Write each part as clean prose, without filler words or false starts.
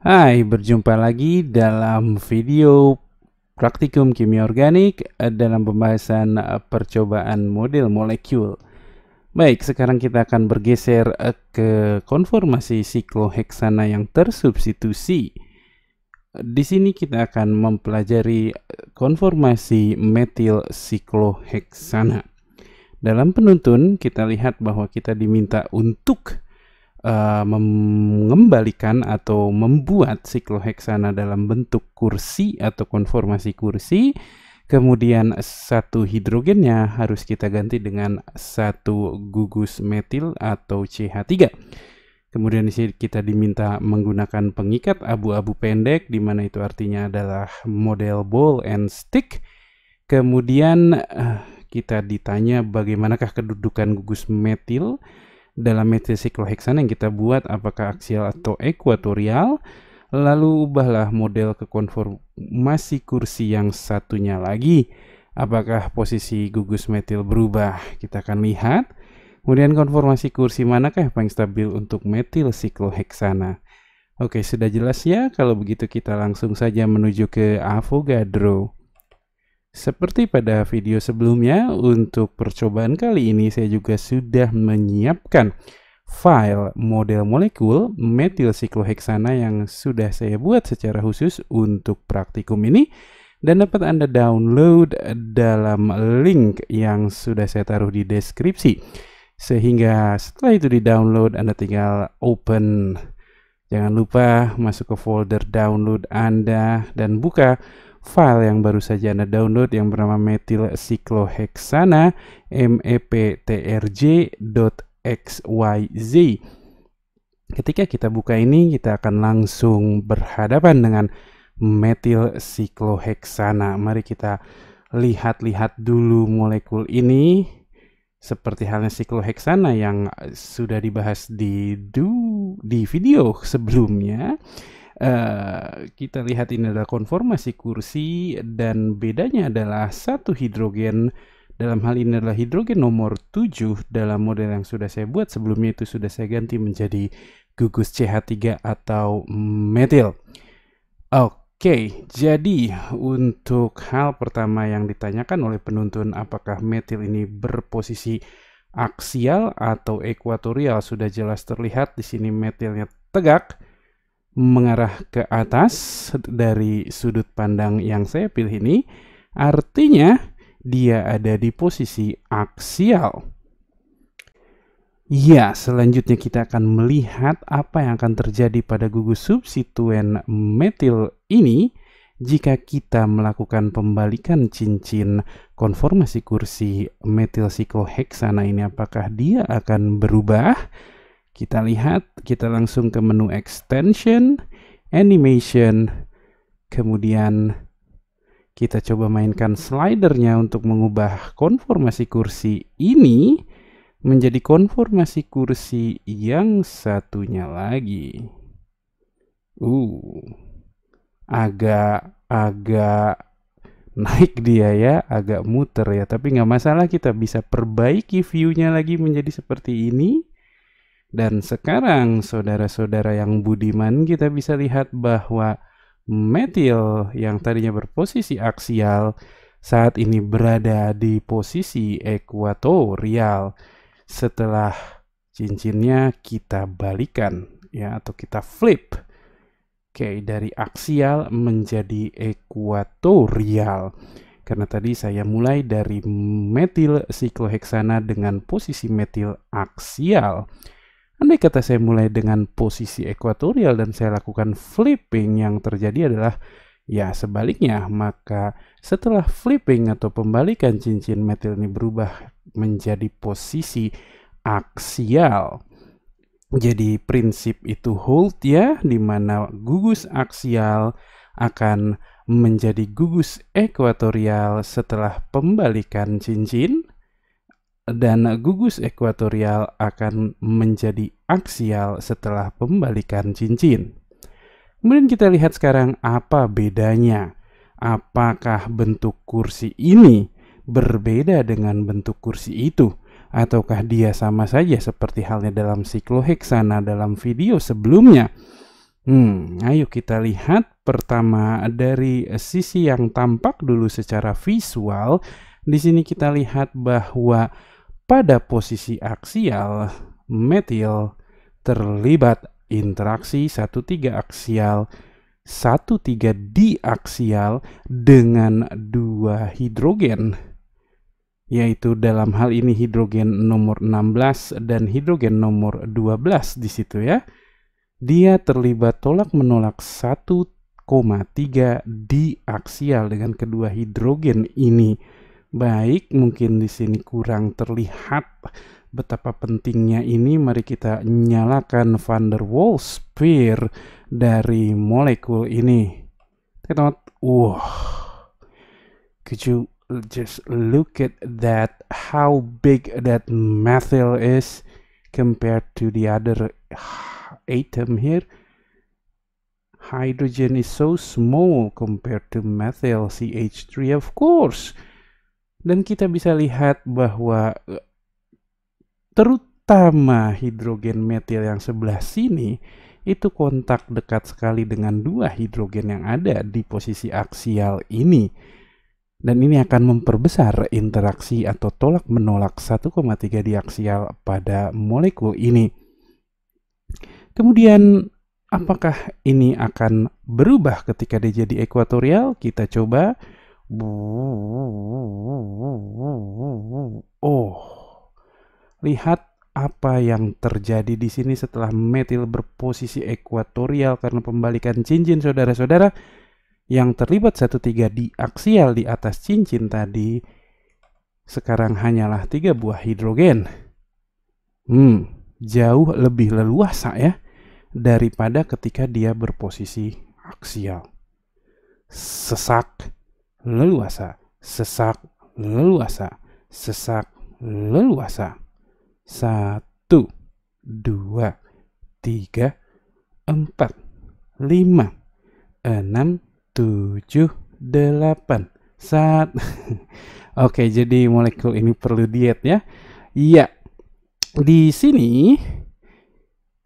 Hai, berjumpa lagi dalam video praktikum kimia organik dalam pembahasan percobaan model molekul. Baik, sekarang kita akan bergeser ke konformasi sikloheksana yang tersubstitusi. Di sini kita akan mempelajari konformasi metil sikloheksana. Dalam penuntun kita lihat bahwa kita diminta untuk mengembalikan atau membuat sikloheksana dalam bentuk kursi atau konformasi kursi. Kemudian satu hidrogennya harus kita ganti dengan satu gugus metil atau CH3. Kemudian di sini kita diminta menggunakan pengikat abu-abu pendek, di mana itu artinya adalah model ball and stick. Kemudian kita ditanya bagaimanakah kedudukan gugus metil dalam metil sikloheksana yang kita buat, apakah aksial atau ekuatorial. Lalu ubahlah model ke konformasi kursi yang satunya lagi. Apakah posisi gugus metil berubah? Kita akan lihat. Kemudian konformasi kursi manakah yang paling stabil untuk metil sikloheksana? Oke, sudah jelas ya? Kalau begitu kita langsung saja menuju ke Avogadro. Seperti pada video sebelumnya, untuk percobaan kali ini saya juga sudah menyiapkan file model molekul metil sikloheksana yang sudah saya buat secara khusus untuk praktikum ini, dan dapat Anda download dalam link yang sudah saya taruh di deskripsi. Sehingga setelah itu di-download, Anda tinggal open. Jangan lupa masuk ke folder download Anda dan buka file yang baru saja Anda download yang bernama metil sikloheksana meptrj.xyz. Ketika kita buka ini, kita akan langsung berhadapan dengan metil sikloheksana. Mari kita lihat-lihat dulu molekul ini. Seperti halnya sikloheksana yang sudah dibahas di video sebelumnya. Kita lihat ini adalah konformasi kursi, dan bedanya adalah satu hidrogen. Dalam hal ini adalah hidrogen nomor 7 dalam model yang sudah saya buat sebelumnya, itu sudah saya ganti menjadi gugus CH3 atau metil. Oke, jadi untuk hal pertama yang ditanyakan oleh penuntun, apakah metil ini berposisi aksial atau ekuatorial, sudah jelas terlihat di sini metilnya tegak mengarah ke atas dari sudut pandang yang saya pilih ini, artinya dia ada di posisi aksial. Ya, selanjutnya kita akan melihat apa yang akan terjadi pada gugus substituen metil ini jika kita melakukan pembalikan cincin konformasi kursi metil sikloheksana ini. Apakah dia akan berubah? Kita lihat, kita langsung ke menu extension, animation, kemudian kita coba mainkan slidernya untuk mengubah konformasi kursi ini menjadi konformasi kursi yang satunya lagi. Agak naik dia ya, agak muter ya, tapi nggak masalah, kita bisa perbaiki view-nya lagi menjadi seperti ini. Dan sekarang saudara-saudara yang budiman, kita bisa lihat bahwa metil yang tadinya berposisi aksial saat ini berada di posisi ekuatorial setelah cincinnya kita balikan ya, atau kita flip. Oke, dari aksial menjadi ekuatorial. Karena tadi saya mulai dari metil sikloheksana dengan posisi metil aksial. Andai kata saya mulai dengan posisi ekuatorial dan saya lakukan flipping, yang terjadi adalah ya sebaliknya. Maka setelah flipping atau pembalikan cincin metil ini berubah menjadi posisi aksial. Jadi prinsip itu hold ya, di mana gugus aksial akan menjadi gugus ekuatorial setelah pembalikan cincin, dan gugus ekuatorial akan menjadi aksial setelah pembalikan cincin. Kemudian kita lihat sekarang apa bedanya. Apakah bentuk kursi ini berbeda dengan bentuk kursi itu? Ataukah dia sama saja seperti halnya dalam sikloheksana dalam video sebelumnya? Ayo kita lihat pertama dari sisi yang tampak dulu secara visual. Di sini kita lihat bahwa pada posisi aksial, metil terlibat interaksi 1,3 aksial, 1,3 diaksial dengan 2 hidrogen, yaitu dalam hal ini hidrogen nomor 16 dan hidrogen nomor 12 di situ ya. Dia terlibat tolak-menolak 1,3 diaksial dengan kedua hidrogen ini. Baik, mungkin di sini kurang terlihat betapa pentingnya ini. Mari kita nyalakan van der Waals pair dari molekul ini. Could you just look at that, how big that methyl is compared to the other atom here. Hydrogen is so small compared to methyl CH3, of course. Dan kita bisa lihat bahwa terutama hidrogen metil yang sebelah sini itu kontak dekat sekali dengan 2 hidrogen yang ada di posisi aksial ini. Dan ini akan memperbesar interaksi atau tolak menolak 1,3 diaksial pada molekul ini. Kemudian apakah ini akan berubah ketika dia jadi ekuatorial? Kita coba. Lihat apa yang terjadi di sini setelah metil berposisi ekuatorial karena pembalikan cincin, saudara-saudara. Yang terlibat 1,3 diaksial di atas cincin tadi sekarang hanyalah 3 buah hidrogen. Jauh lebih leluasa ya daripada ketika dia berposisi aksial. Sesak, leluasa, sesak, leluasa, sesak, leluasa. 1, 2, 3, 4, 5, 6, 7, 8. Oke, jadi molekul ini perlu diet ya. Iya. Di sini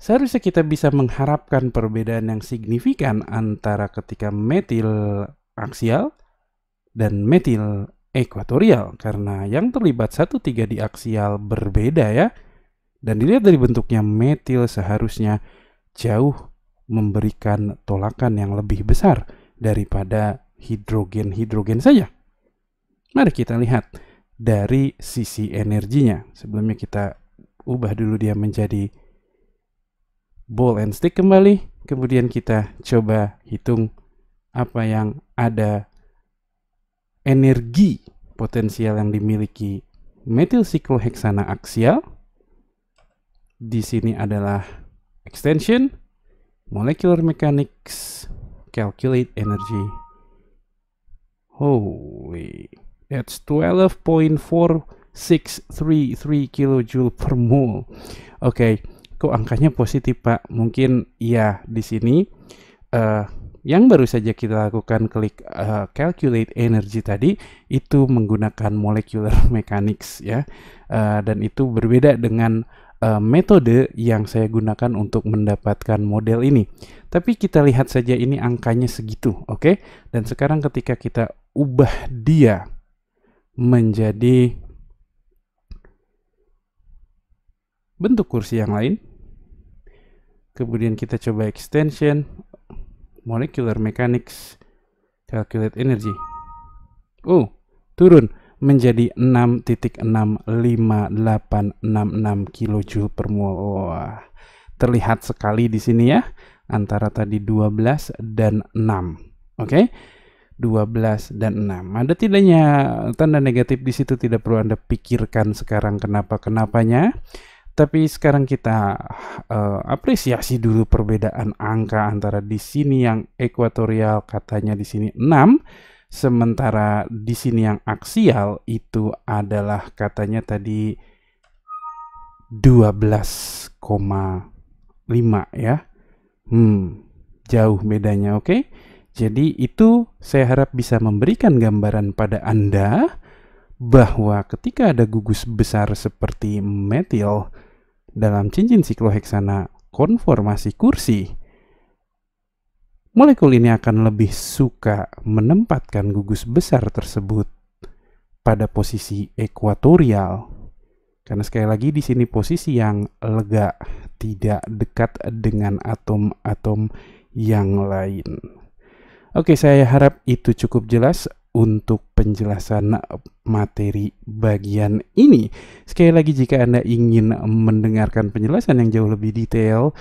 seharusnya kita bisa mengharapkan perbedaan yang signifikan antara ketika metil aksial dan metil ekuatorial, karena yang terlibat 1,3 di aksial berbeda ya. Dan dilihat dari bentuknya, metil seharusnya jauh memberikan tolakan yang lebih besar daripada hidrogen-hidrogen saja. Mari kita lihat dari sisi energinya. Sebelumnya kita ubah dulu dia menjadi ball and stick kembali. Kemudian kita coba hitung apa yang ada energi potensial yang dimiliki metil sikloheksana aksial. Di sini adalah extension, molecular mechanics, calculate energy. Holy, that's 12.4633 kilojoule per mole. Oke, kok angkanya positif, Pak? Mungkin iya di sini. Yang baru saja kita lakukan klik calculate energy tadi itu menggunakan molecular mechanics ya, dan itu berbeda dengan metode yang saya gunakan untuk mendapatkan model ini. Tapi kita lihat saja ini angkanya segitu, oke? Dan sekarang ketika kita ubah dia menjadi bentuk kursi yang lain, kemudian kita coba extension, molecular mechanics, calculate energy. Turun menjadi 6.65866 kilojoule per mole. Wah, terlihat sekali di sini ya, antara tadi 12 dan 6. Oke? 12 dan 6. Ada tidaknya tanda negatif di situ, tidak perlu Anda pikirkan sekarang kenapa-kenapanya. Tapi sekarang kita apresiasi dulu perbedaan angka antara di sini yang ekuatorial katanya di sini 6, sementara di sini yang aksial itu adalah katanya tadi 12,5 ya. Jauh bedanya, oke? Jadi itu saya harap bisa memberikan gambaran pada Anda bahwa ketika ada gugus besar seperti metil dalam cincin sikloheksana konformasi kursi, molekul ini akan lebih suka menempatkan gugus besar tersebut pada posisi ekuatorial. Karena sekali lagi di sini posisi yang lega, tidak dekat dengan atom-atom yang lain. Oke, saya harap itu cukup jelas untuk penjelasan materi bagian ini. Sekali lagi, jika Anda ingin mendengarkan penjelasan yang jauh lebih detail,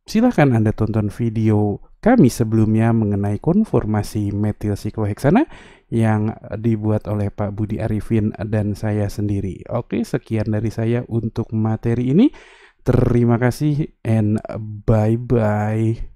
silahkan Anda tonton video kami sebelumnya mengenai konformasi metil sikloheksana yang dibuat oleh Pak Budi Arifin dan saya sendiri. Oke, sekian dari saya untuk materi ini. Terima kasih and bye-bye.